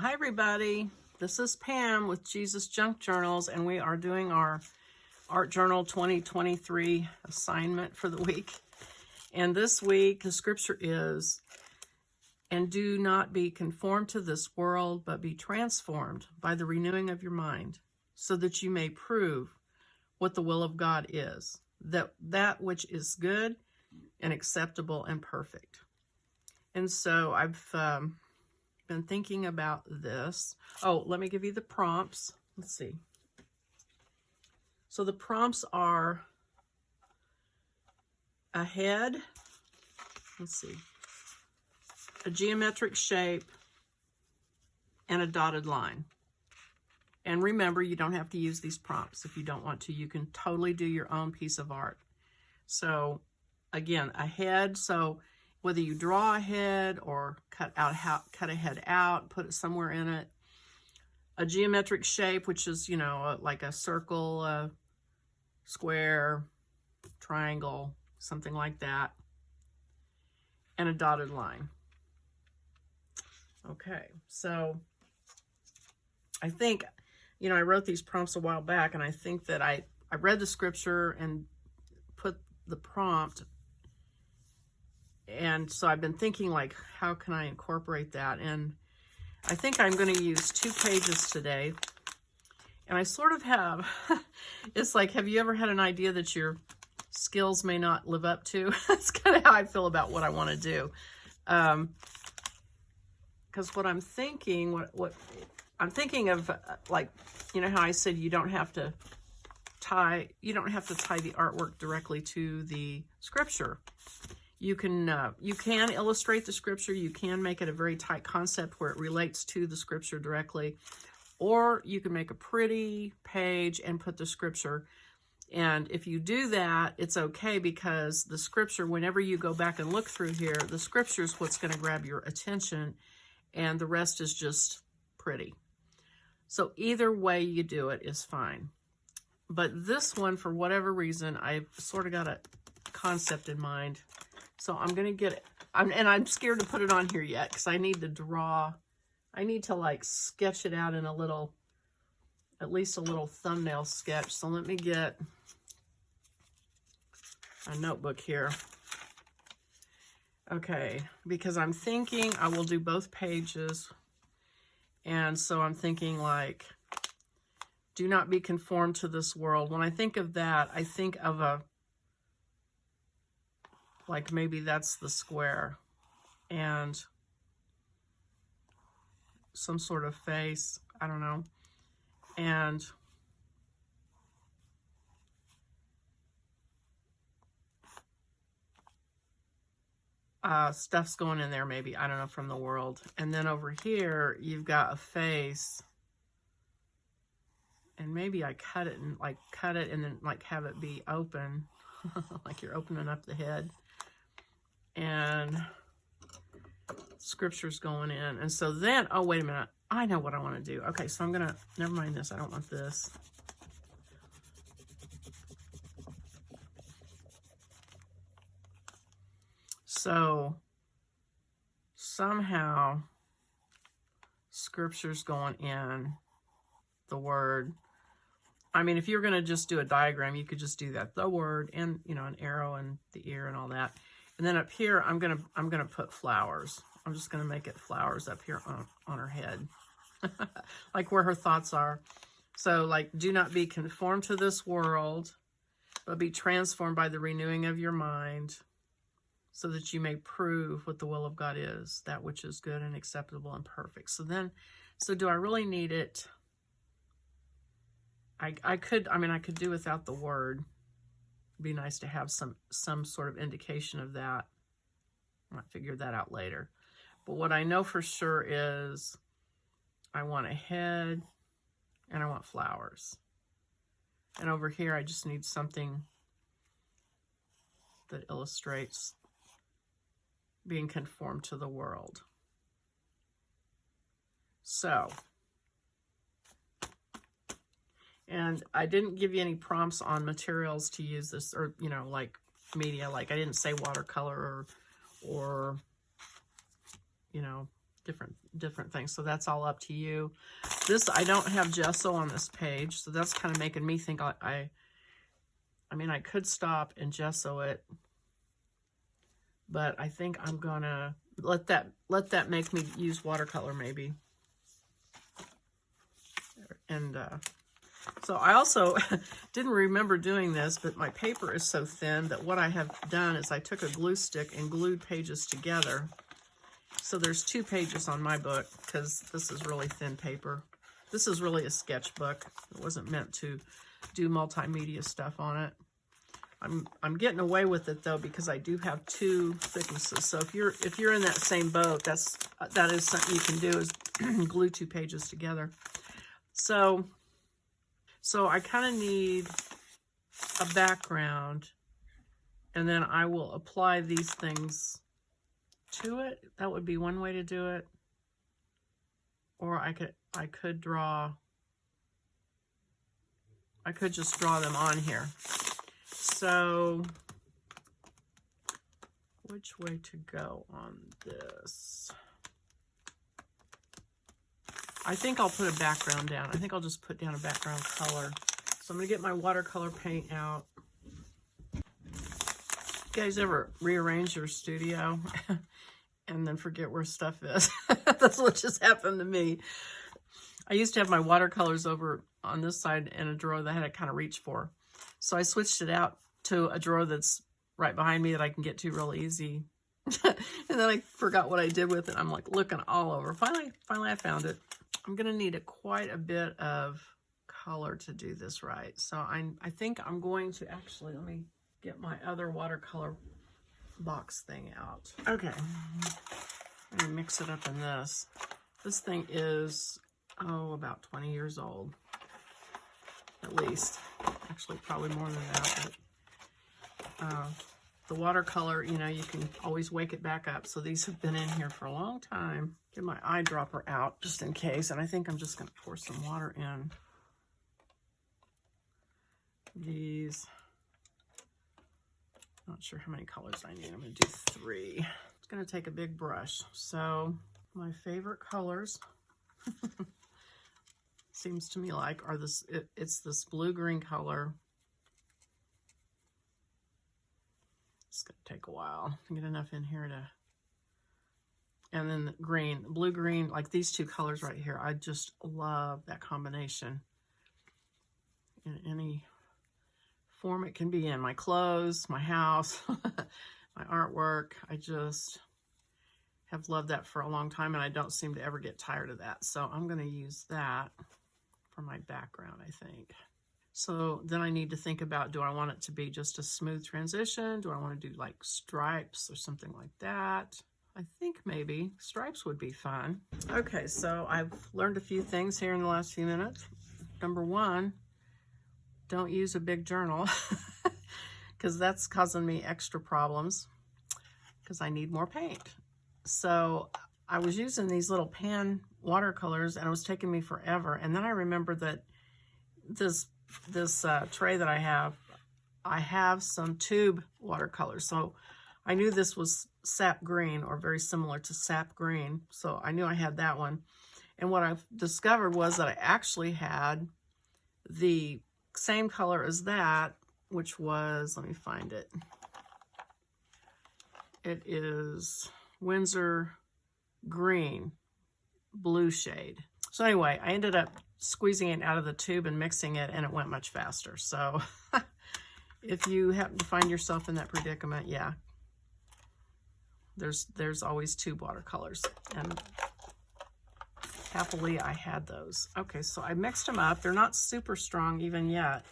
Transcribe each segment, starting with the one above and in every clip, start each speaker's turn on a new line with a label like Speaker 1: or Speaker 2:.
Speaker 1: Hi everybody, this is Pam with Jesusjunkjournals, and we are doing our Art Journal 2023 assignment for the week. And this week the scripture is, "And do not be conformed to this world, but be transformed by the renewing of your mind, so that you may prove what the will of God is, that which is good and acceptable and perfect." And so I've been thinking about this. Oh, let me give you the prompts. Let's see. So the prompts are a head, let's see, a geometric shape, and a dotted line. And remember, you don't have to use these prompts if you don't want to. You can totally do your own piece of art. So again, a head, so whether you draw a head or cut a head out, put it somewhere in it. A geometric shape, which is, you know, like a circle, a square, triangle, something like that. And a dotted line. Okay, so I think, you know, I wrote these prompts a while back, and I think that I read the scripture and put the prompt. And so I've been thinking, like, how can I incorporate that? And I think I'm going to use 2 pages today. And I sort of have, it's like, have you ever had an idea that your skills may not live up to? That's kind of how I feel about what I want to do. Because what I'm thinking, what I'm thinking of, like, you know how I said you don't have to tie the artwork directly to the scripture. You can illustrate the scripture. You can make it a very tight concept where it relates to the scripture directly, or you can make a pretty page and put the scripture. And if you do that, it's okay, because the scripture, whenever you go back and look through here, the scripture is what's going to grab your attention, and the rest is just pretty. So either way you do it is fine. But this one, for whatever reason, I've sort of got a concept in mind. So I'm going to get it. And I'm scared to put it on here yet, because I need to draw. I need to, like, sketch it out in a little, at least a little thumbnail sketch. So let me get a notebook here. Okay, because I'm thinking I will do both pages. And so I'm thinking, like, do not be conformed to this world. When I think of that, I think of a, like, maybe that's the square and some sort of face, I don't know, and stuff's going in there, maybe, I don't know, from the world. And then over here you've got a face, and maybe I cut it and then, like, have it be open like you're opening up the head, and scripture's going in. And so then, oh, wait a minute, I know what I want to do. Okay, so I'm gonna, never mind this, I don't want this. So somehow scripture's going in the word. I mean, if you're going to just do a diagram, you could just do that, the word, and, you know, an arrow and the ear and all that. And then up here, I'm gonna put flowers. I'm just gonna make it flowers up here on her head, like where her thoughts are. So, like, do not be conformed to this world, but be transformed by the renewing of your mind, so that you may prove what the will of God is, that which is good and acceptable and perfect. So do I really need it? I could do without the word. It'd be nice to have some sort of indication of that. I might figure that out later. But what I know for sure is I want a head and I want flowers. And over here I just need something that illustrates being conformed to the world. So, and I didn't give you any prompts on materials to use this, or, you know, like media. Like, I didn't say watercolor or you know, different things. So that's all up to you. This, I don't have gesso on this page, so that's kind of making me think I mean, I could stop and gesso it, but I think I'm gonna let that make me use watercolor maybe. And so I also didn't remember doing this, but my paper is so thin that what I have done is I took a glue stick and glued pages together. So there's 2 pages on my book because this is really thin paper. This is really a sketchbook. It wasn't meant to do multimedia stuff on it. I'm getting away with it though because I do have 2 thicknesses. So if you're in that same boat, that is something you can do, is glue 2 pages together. So I kind of need a background, and then I will apply these things to it. That would be one way to do it. Or I could just draw them on here. So which way to go on this? I think I'll put a background down. I think I'll just put down a background color. So I'm going to get my watercolor paint out. You guys ever rearrange your studio and then forget where stuff is? That's what just happened to me. I used to have my watercolors over on this side in a drawer that I had to kind of reach for. So I switched it out to a drawer that's right behind me that I can get to real easy. And then I forgot what I did with it. I'm like looking all over. Finally I found it. I'm going to need quite a bit of color to do this right. So I think I'm going to actually, let me get my other watercolor box thing out. Okay. Let me mix it up in this. This thing is, about 20 years old. At least. Actually, probably more than that. But, the watercolor, you can always wake it back up. So these have been in here for a long time. Get my eyedropper out just in case. And I think I'm just going to pour some water in. These, not sure how many colors I need. I'm going to do 3. It's going to take a big brush. So my favorite colors, seems to me like, are this. It's this blue-green color. It's going to take a while to get enough in here to, and then the green, blue-green, like these 2 colors right here. I just love that combination in any form it can be in. My clothes, my house, my artwork. I just have loved that for a long time, and I don't seem to ever get tired of that. So I'm going to use that for my background, I think. So then I need to think about, do I want it to be just a smooth transition? Do I want to do like stripes or something like that? I think maybe stripes would be fun. Okay, so I've learned a few things here in the last few minutes. Number 1, don't use a big journal because that's causing me extra problems because I need more paint. So I was using these little pan watercolors and it was taking me forever. And then I remembered that this tray that I have some tube watercolors. So I knew this was sap green or very similar to sap green. So I knew I had that one. And what I've discovered was that I actually had the same color as that, which was, let me find it. It is Windsor green, blue shade. So anyway, I ended up squeezing it out of the tube and mixing it, and it went much faster. So if you happen to find yourself in that predicament, yeah, there's always tube watercolors, and happily I had those. Okay, so I mixed them up. They're not super strong even yet,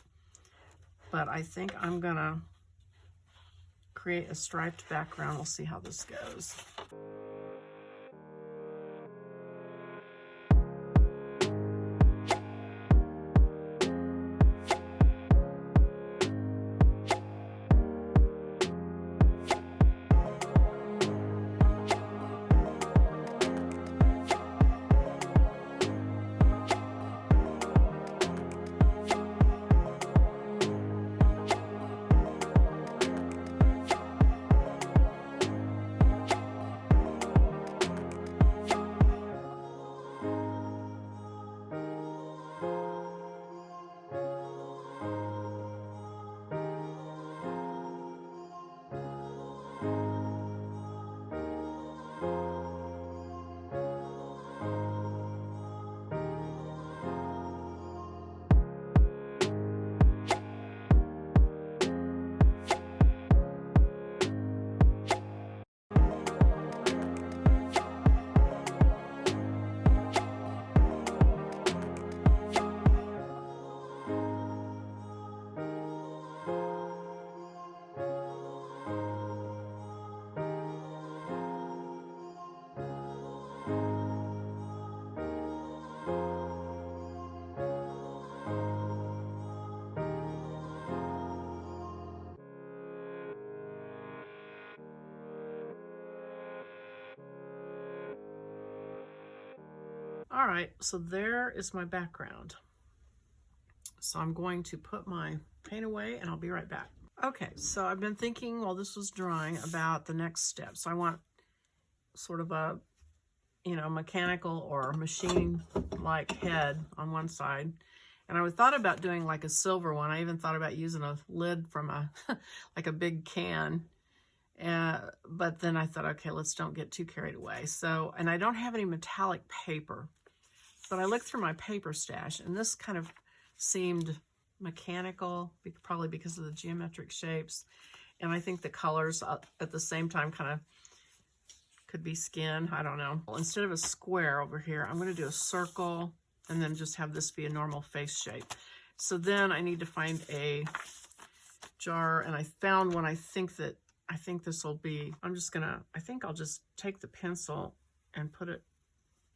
Speaker 1: but I think I'm gonna create a striped background. We'll see how this goes. All right, so there is my background. So I'm going to put my paint away and I'll be right back. Okay, so I've been thinking while this was drying about the next step. So I want sort of a, you know, mechanical or machine-like head on one side. And I thought about doing like a silver one. I even thought about using a lid from a, like a big can. But then I thought, okay, let's don't get too carried away. So, and I don't have any metallic paper. But I looked through my paper stash, and this kind of seemed mechanical, probably because of the geometric shapes. And I think the colors at the same time kind of could be skin. I don't know. Well, instead of a square over here, I'm going to do a circle and then just have this be a normal face shape. So then I need to find a jar, and I found one. I think this will be, I think I'll just take the pencil and put it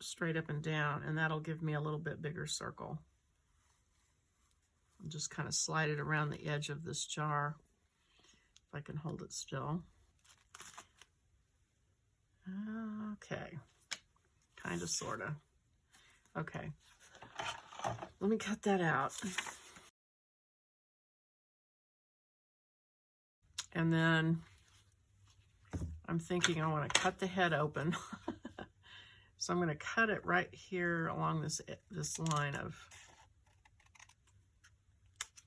Speaker 1: straight up and down, and that'll give me a little bit bigger circle. And just kind of slide it around the edge of this jar, if I can hold it still. Okay, kind of, sort of. Okay, let me cut that out. And then I'm thinking I want to cut the head open. So I'm going to cut it right here along this line of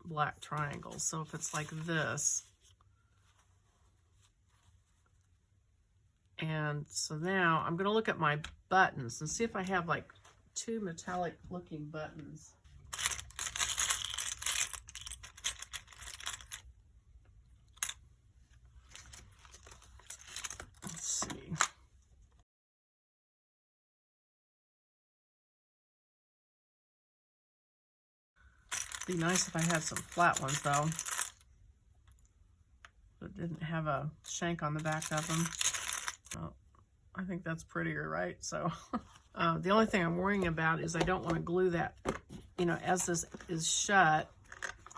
Speaker 1: black triangles. So if it's like this, and so now I'm going to look at my buttons and see if I have like 2 metallic looking buttons. Let's see. Be nice if I had some flat ones though, that didn't have a shank on the back of them. Well, I think that's prettier, right? So the only thing I'm worrying about is I don't want to glue that, you know, as this is shut.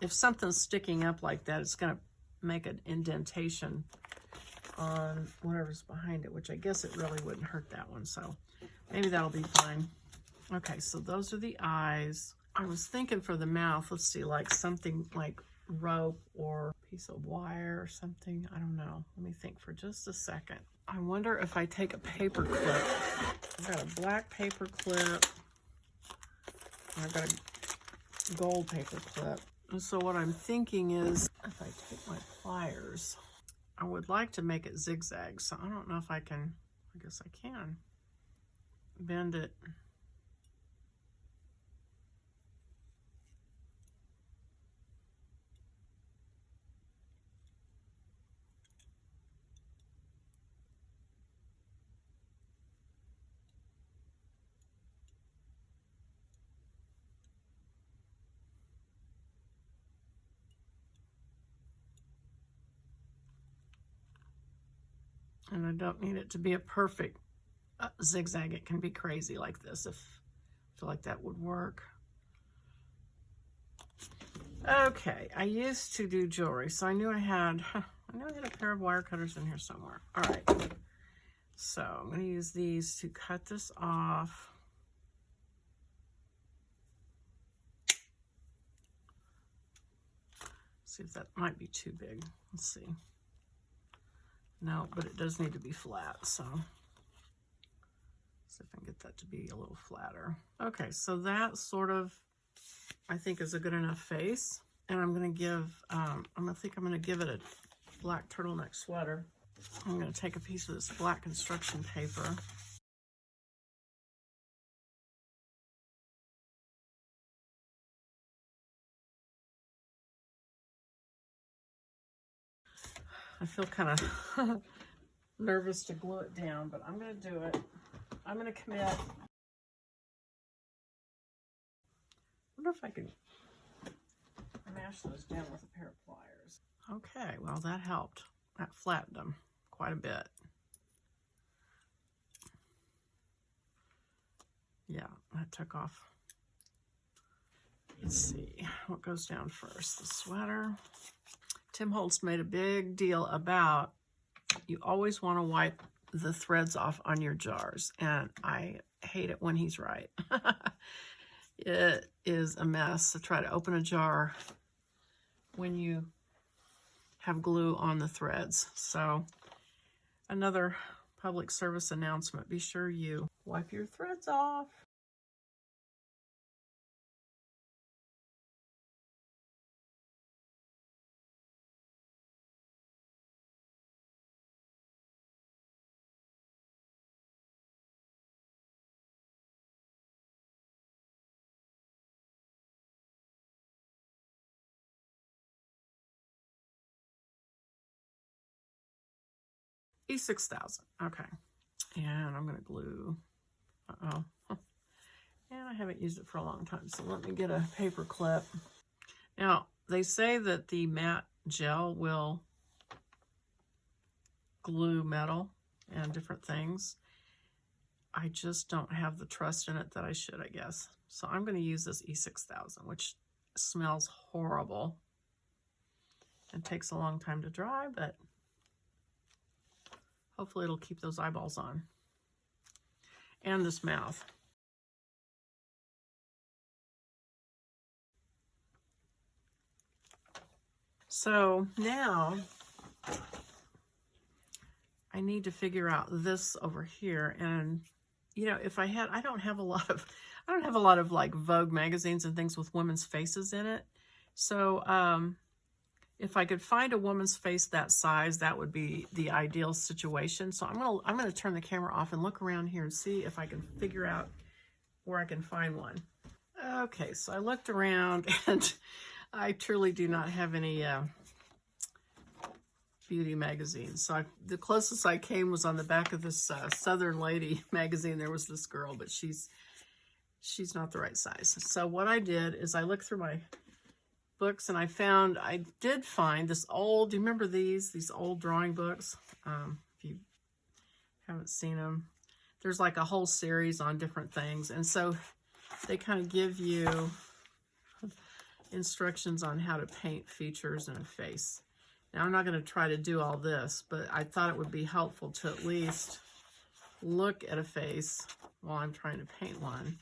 Speaker 1: If something's sticking up like that, it's going to make an indentation on whatever's behind it, which I guess it really wouldn't hurt that one. So maybe that'll be fine. Okay, so those are the eyes. I was thinking for the mouth, let's see, like something like rope or piece of wire or something. I don't know. Let me think for just a second. I wonder if I take a paper clip. I've got a black paper clip. And I've got a gold paper clip. And so what I'm thinking is if I take my pliers, I would like to make it zigzag. So I don't know if I can, I guess I can bend it. And I don't need it to be a perfect zigzag. It can be crazy like this if I feel like that would work. Okay, I used to do jewelry, so I knew I had a pair of wire cutters in here somewhere. All right, so I'm going to use these to cut this off. See if that might be too big. Let's see. No, but it does need to be flat, so see if I can get that to be a little flatter. Okay, so that sort of, I think, is a good enough face. And I'm going to give, I'm going to give it a black turtleneck sweater. I'm going to take a piece of this black construction paper. I feel kind of nervous to glue it down, but I'm going to do it. I'm going to commit. I wonder if I can mash those down with a pair of pliers. Okay, well, that helped. That flattened them quite a bit. Yeah, that took off. Let's see what goes down first. The sweater. Tim Holtz made a big deal about you always want to wipe the threads off on your jars, and I hate it when he's right. It is a mess to try to open a jar when you have glue on the threads. So another public service announcement, be sure you wipe your threads off. E6000, okay. And I'm gonna glue, and I haven't used it for a long time, so let me get a paper clip. Now, they say that the matte gel will glue metal and different things. I just don't have the trust in it that I should, I guess. So I'm gonna use this E6000, which smells horrible and takes a long time to dry, but hopefully it'll keep those eyeballs on. And this mouth. So now I need to figure out this over here. And you know, if I don't have a lot of like Vogue magazines and things with women's faces in it. So if I could find a woman's face that size, that would be the ideal situation. So I'm gonna turn the camera off and look around here and see if I can figure out where I can find one. Okay, so I looked around and I truly do not have any beauty magazines. So the closest I came was on the back of this Southern Lady magazine. There was this girl, but she's not the right size. So what I did is I looked through my books and I did find this old, do you remember these old drawing books? If you haven't seen them, there's like a whole series on different things. And so they kind of give you instructions on how to paint features in a face. Now, I'm not going to try to do all this, but I thought it would be helpful to at least look at a face while I'm trying to paint one.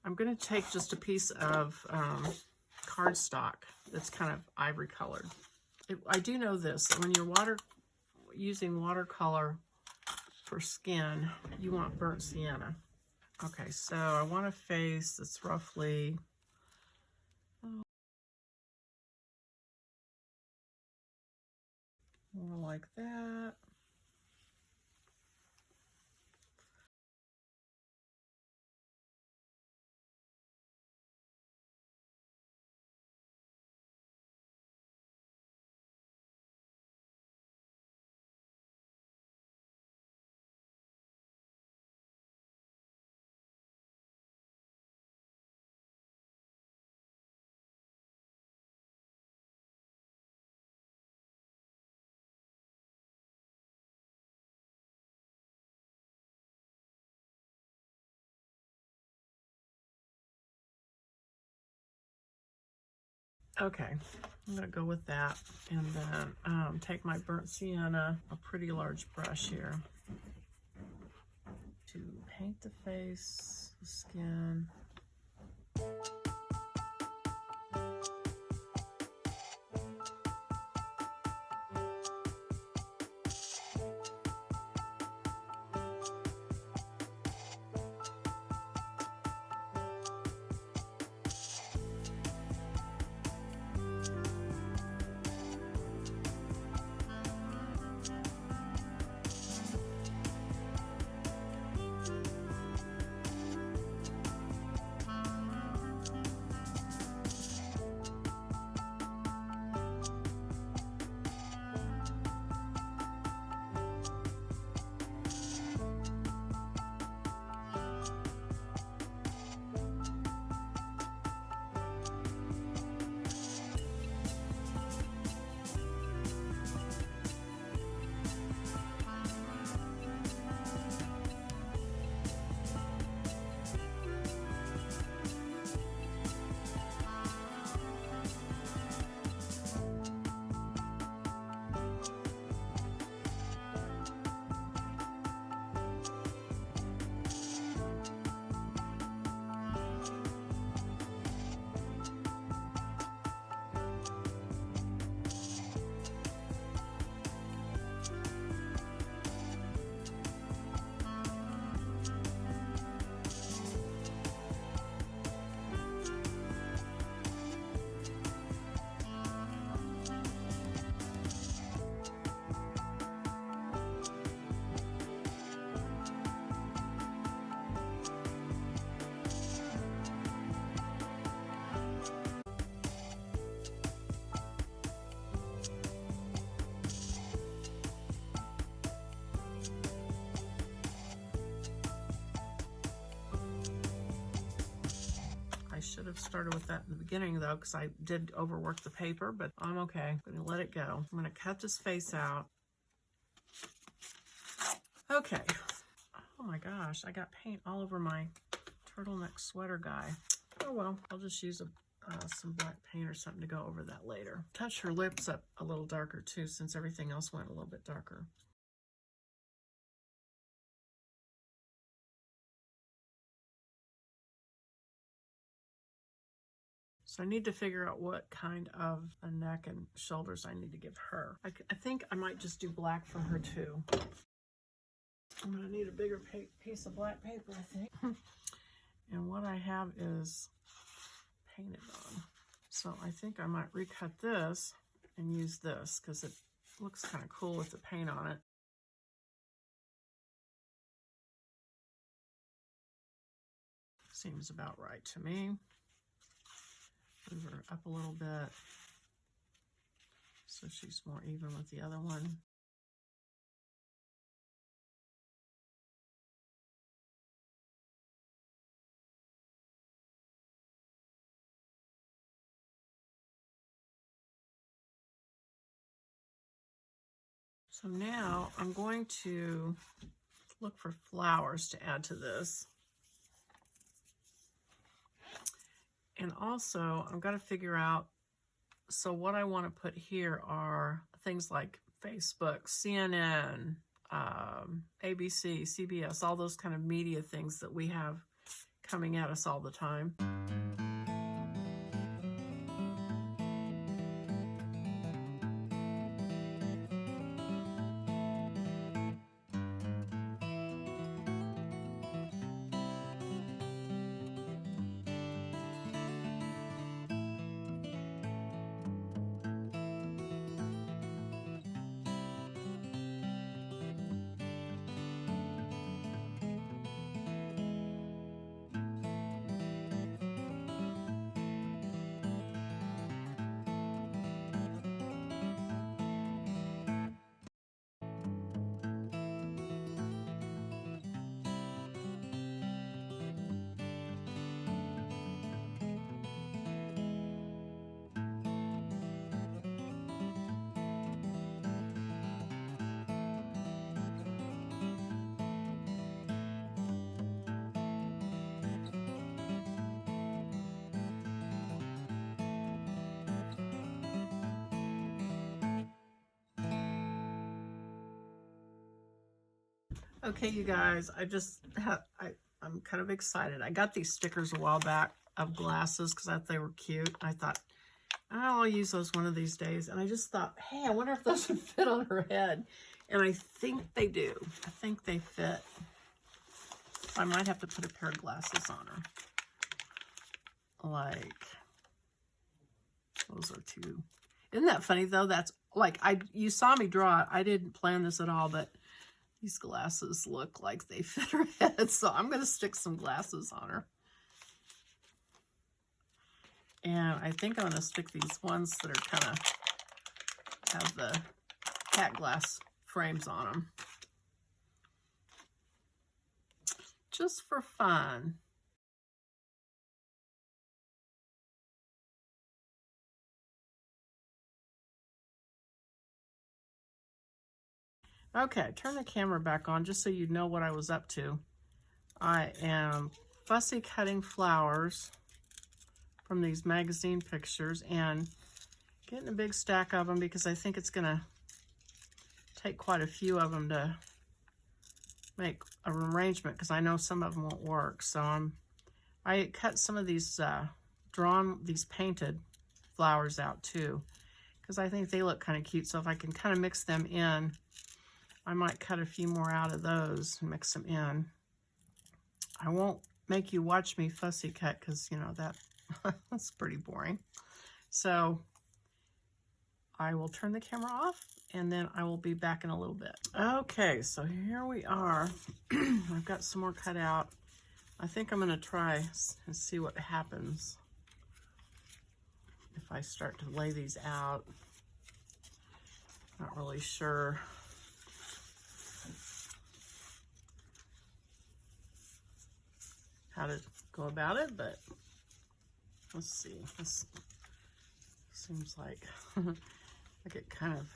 Speaker 1: I'm going to take just a piece of cardstock that's kind of ivory colored. I do know this, that when you're using watercolor for skin, you want burnt sienna. Okay, so I want a face that's roughly more like that. Okay, I'm going to go with that, and then take my burnt sienna, a pretty large brush here, to paint the face, the skin. have started with that in the beginning though, because I did overwork the paper, but I'm okay. I'm gonna let it go. I'm gonna cut this face out. Okay. Oh my gosh, I got paint all over my turtleneck sweater guy. Oh well, I'll just use some black paint or something to go over that later. Touch her lips up a little darker too, since everything else went a little bit darker. So I need to figure out what kind of a neck and shoulders I need to give her. I think I might just do black for her too. I'm gonna need a bigger piece of black paper, I think. And what I have is painted on. So I think I might recut this and use this because it looks kind of cool with the paint on it. Seems about right to me. Move her up a little bit so she's more even with the other one. So now I'm going to look for flowers to add to this. And also I'm going to figure out, so what I want to put here are things like Facebook, CNN, ABC, CBS, all those kind of media things that we have coming at us all the time. Okay, you guys, I'm kind of excited. I got these stickers a while back of glasses because I thought they were cute. I thought, oh, I'll use those one of these days. And I just thought, hey, I wonder if those would fit on her head. And I think they do. I think they fit. I might have to put a pair of glasses on her. Like, those are two. Isn't that funny though? That's like, you saw me draw it. I didn't plan this at all, but these glasses look like they fit her head, so I'm going to stick some glasses on her. And I think I'm going to stick these ones that are kind of have the cat glass frames on them. Just for fun. Okay, turn the camera back on just so you know what I was up to. I am fussy cutting flowers from these magazine pictures and getting a big stack of them because I think it's going to take quite a few of them to make an arrangement because I know some of them won't work. So I cut some of these these painted flowers out too because I think they look kind of cute. So if I can kind of mix them in, I might cut a few more out of those and mix them in. I won't make you watch me fussy cut because, you know, that's pretty boring. So I will turn the camera off and then I will be back in a little bit. Okay, so here we are. I've got some more cut out. I think I'm going to try and see what happens if I start to lay these out. Not really sure. How to go about it, but Let's see. This seems like like it kind of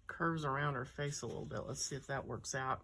Speaker 1: curves around her face a little bit. Let's see if that works out.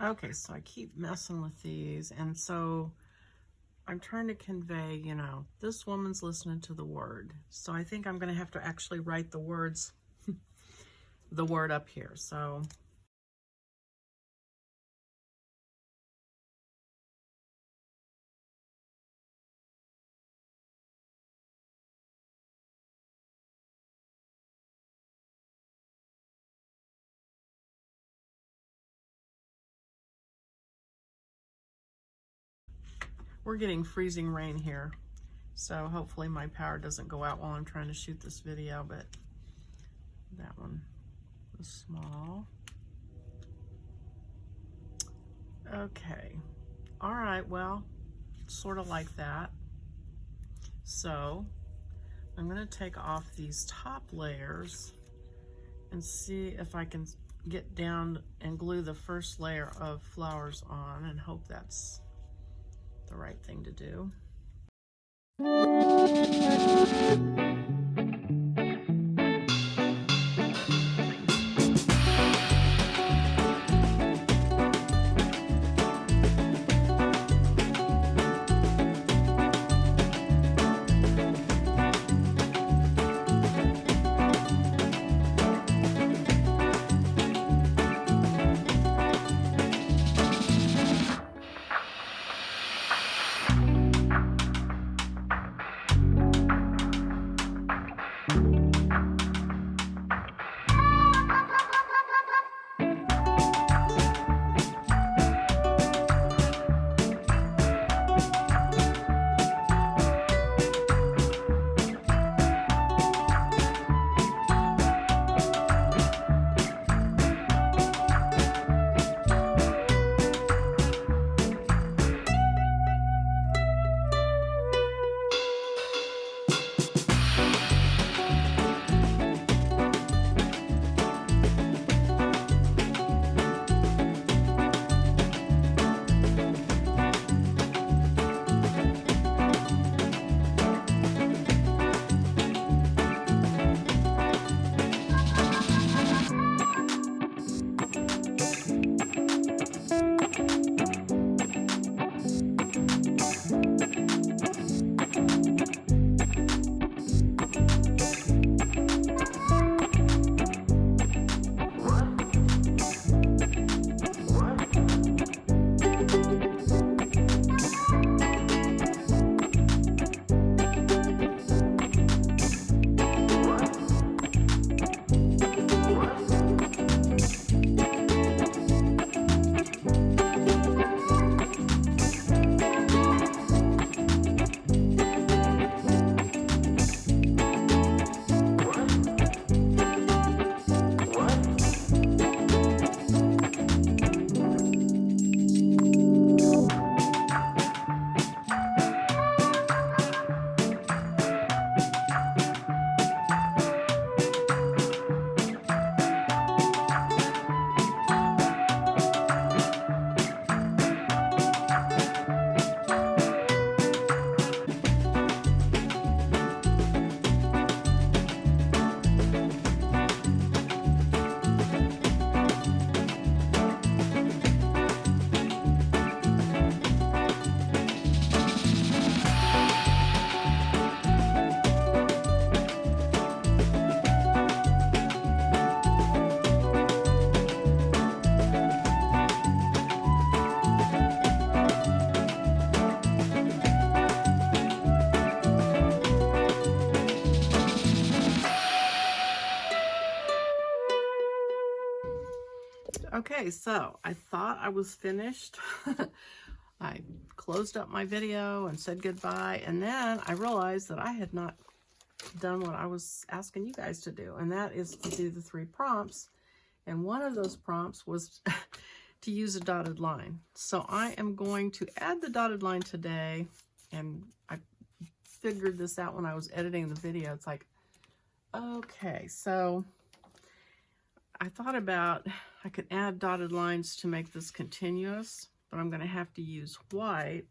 Speaker 1: Okay, so I keep messing with these, and so I'm trying to convey, you know, this woman's listening to the word. So I think I'm going to have to actually write the words, the word up here. So we're getting freezing rain here. So hopefully my power doesn't go out while I'm trying to shoot this video, but that one is small. Okay. All right, well, sort of like that. So I'm going to take off these top layers and see if I can get down and glue the first layer of flowers on, and hope that's the right thing to do. Okay, so I thought I was finished. I closed up my video and said goodbye, and then I realized that I had not done what I was asking you guys to do, and that is to do the 3 prompts. And one of those prompts was to use a dotted line. So I am going to add the dotted line today, and I figured this out when I was editing the video. It's like, okay, so I thought about I could add dotted lines to make this continuous, but I'm going to have to use white.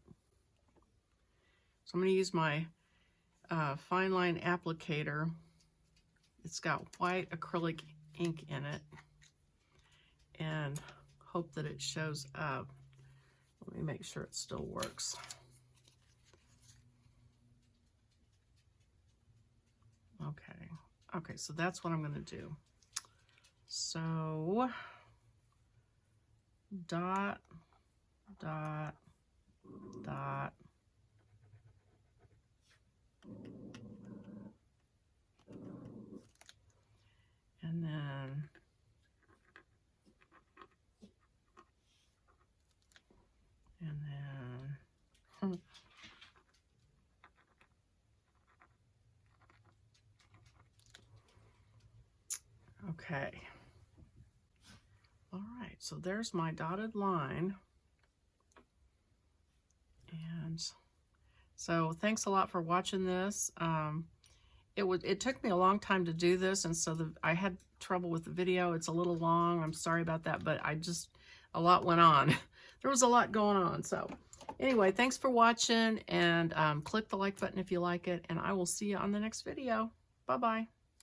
Speaker 1: So I'm going to use my fine line applicator. It's got white acrylic ink in it, and hope that it shows up. Let me make sure it still works. Okay, so that's what I'm going to do. So dot, dot, dot, and then okay. All right, so there's my dotted line. And so thanks a lot for watching this. It took me a long time to do this, and so I had trouble with the video. It's a little long. I'm sorry about that, but a lot went on. There was a lot going on. So anyway, thanks for watching, and click the like button if you like it, and I will see you on the next video. Bye-bye.